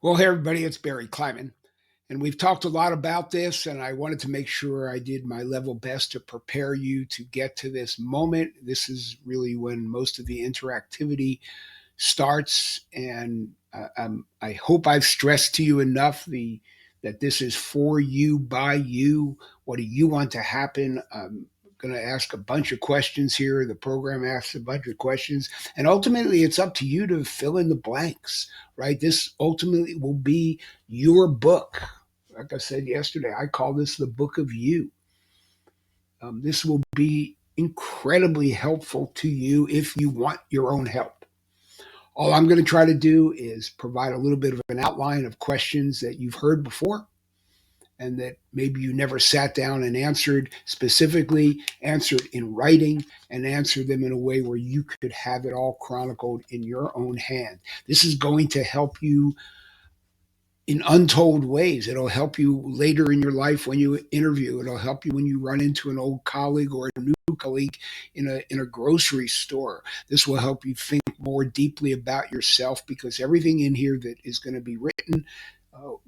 Well, hey, everybody, it's Barry Kleiman. And we've talked a lot about this, and I wanted to make sure I did my level best to prepare you to get to this moment. This is really when most of the interactivity starts, and I hope I've stressed to you enough that this is for you, by you. What do you want to happen? I'm going to ask a bunch of questions here. The program asks a bunch of questions, and ultimately, it's up to you to fill in the blanks. Right? This ultimately will be your book. Like I said yesterday, I call this the book of you. This will be incredibly helpful to you if you want your own help. All I'm going to try to do is provide a little bit of an outline of questions that you've heard before and that maybe you never sat down and answered specifically, answered in writing, and answered them in a way where you could have it all chronicled in your own hand. This is going to help you in untold ways. It'll help you later in your life when you interview. It'll help you when you run into an old colleague or a new colleague in a grocery store. This will help you think more deeply about yourself because everything in here that is going to be written,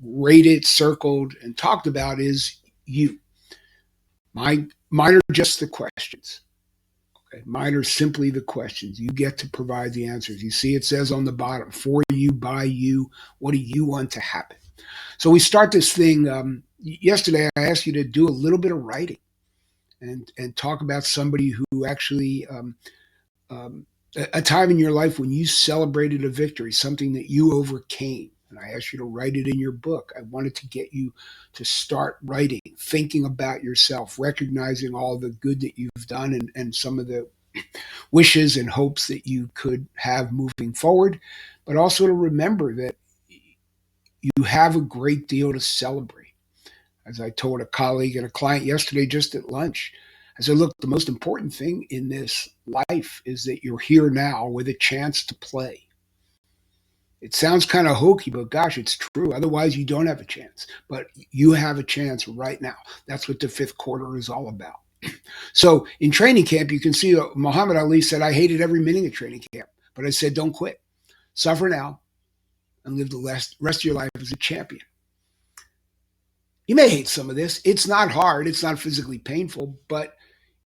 rated, circled, and talked about is you. Mine are just the questions. Okay? Mine are simply the questions. You get to provide the answers. You see, it says on the bottom, for you, by you, what do you want to happen? So we start this thing. Yesterday, I asked you to do a little bit of writing and talk about somebody who actually, a time in your life when you celebrated a victory, something that you overcame. And I asked you to write it in your book. I wanted to get you to start writing, thinking about yourself, recognizing all the good that you've done and some of the wishes and hopes that you could have moving forward, but also to remember that you have a great deal to celebrate. As I told a colleague and a client yesterday just at lunch, I said, look, the most important thing in this life is that you're here now with a chance to play. It sounds kind of hokey, but gosh, it's true. Otherwise, you don't have a chance. But you have a chance right now. That's what the fifth quarter is all about. So in training camp, you can see Muhammad Ali said, I hated every minute of training camp. But I said, don't quit. Suffer now and live the rest of your life as a champion. You may hate some of this. It's not hard. It's not physically painful, but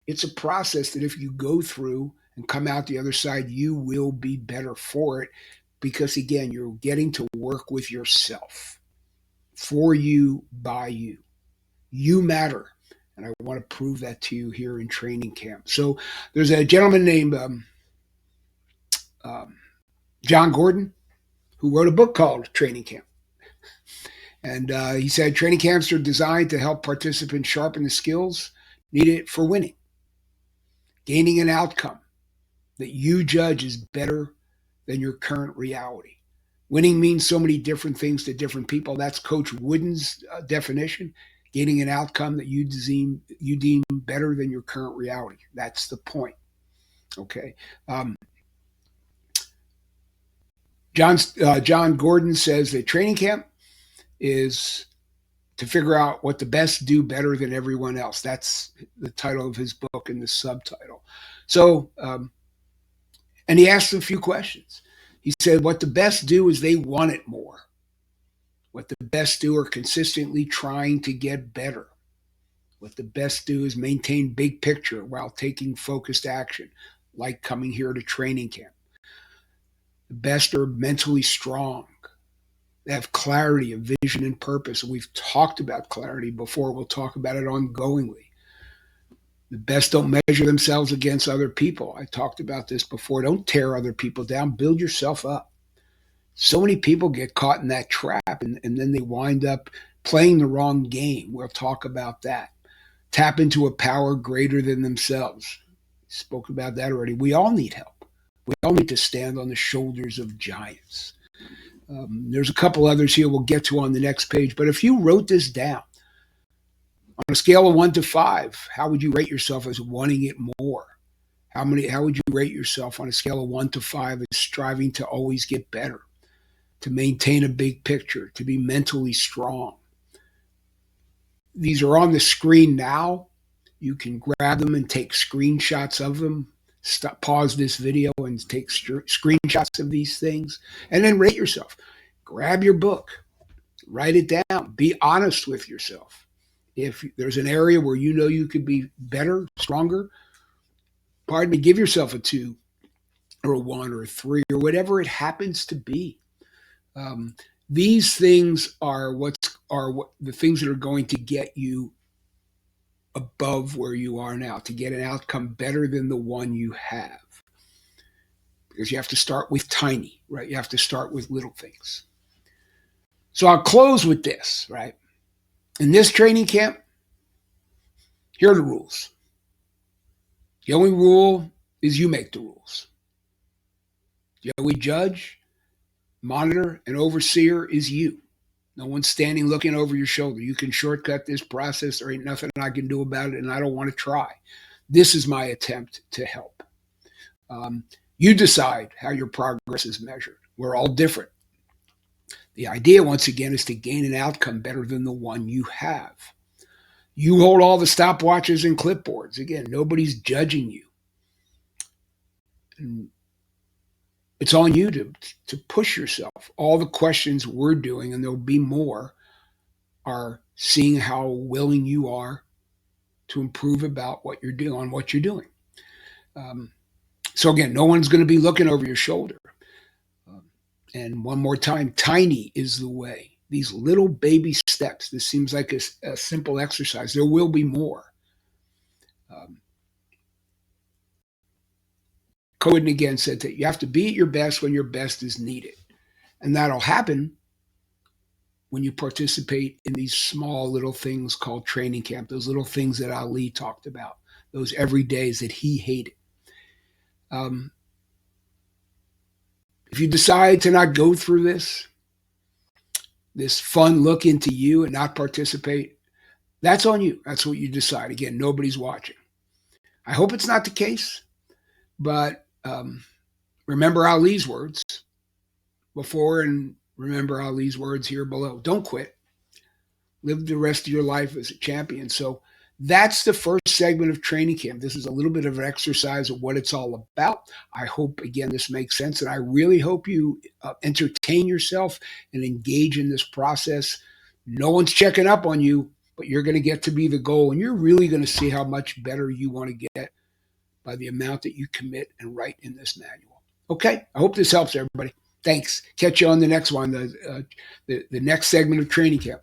it's a process that if you go through and come out the other side, you will be better for it because, again, you're getting to work with yourself. For you, by you. You matter. And I want to prove that to you here in training camp. So there's a gentleman named Jon Gordon who wrote a book called Training Camp. And he said training camps are designed to help participants sharpen the skills needed for winning, gaining an outcome that you judge is better than your current reality. Winning means so many different things to different people. That's Coach Wooden's definition. Gaining an outcome that you deem better than your current reality. That's the point. Okay. Jon Gordon says that training camp is to figure out what the best do better than everyone else. That's the title of his book and the subtitle. So, and he asked a few questions. He said, what the best do is they want it more. What the best do are consistently trying to get better. What the best do is maintain big picture while taking focused action, like coming here to training camp. The best are mentally strong. They have clarity of vision and purpose. And we've talked about clarity before. We'll talk about it ongoingly. The best don't measure themselves against other people. I talked about this before. Don't tear other people down. Build yourself up. So many people get caught in that trap and then they wind up playing the wrong game. We'll talk about that. Tap into a power greater than themselves. Spoke about that already. We all need help. We all need to stand on the shoulders of giants. There's a couple others here we'll get to on the next page. But if you wrote this down, on a scale of 1 to 5, how would you rate yourself as wanting it more? How would you rate yourself on a scale of 1 to 5 as striving to always get better, to maintain a big picture, to be mentally strong? These are on the screen now. You can grab them and take screenshots of them. Pause this video and take screenshots of these things, and then rate yourself. grab your book, write it down, be honest with yourself. If there's an area where you know you could be better, stronger, pardon me, give yourself a 2 or a 1 or a 3 or whatever it happens to be. Um, these things are what the things that are going to get you above where you are now, to get an outcome better than the one you have. Because you have to start with tiny, right? You have to start with little things. So I'll close with this, right? In this training camp, here are the rules. The only rule is you make the rules. The only judge, monitor, and overseer is you. No one's standing looking over your shoulder. You can shortcut this process. There ain't nothing I can do about it, and I don't want to try. This is my attempt to help. Um, you decide how your progress is measured. We're all different. The idea, once again, is to gain an outcome better than the one you have. You hold all the stopwatches and clipboards. Again, nobody's judging you. And it's on you to push yourself. All the questions we're doing, and there'll be more, are seeing how willing you are to improve about what you're doing, on what you're doing. So again, no one's going to be looking over your shoulder. And one more time, tiny is the way. These little baby steps. This seems like a simple exercise. There will be more. Gordon again said that you have to be at your best when your best is needed. And that'll happen when you participate in these small little things called training camp, those little things that Ali talked about, those everydays that he hated. If you decide to not go through this fun look into you and not participate, that's on you. That's what you decide. Again, nobody's watching. I hope it's not the case, but remember Ali's words before and remember Ali's words here below. Don't quit. Live the rest of your life as a champion. So that's the first segment of training camp. This is a little bit of an exercise of what it's all about. I hope, again, this makes sense. And I really hope you entertain yourself and engage in this process. No one's checking up on you, but you're going to get to be the goal. And you're really going to see how much better you want to get by the amount that you commit and write in this manual. Okay, I hope this helps everybody. Thanks. Catch you on the next one, the next segment of training camp.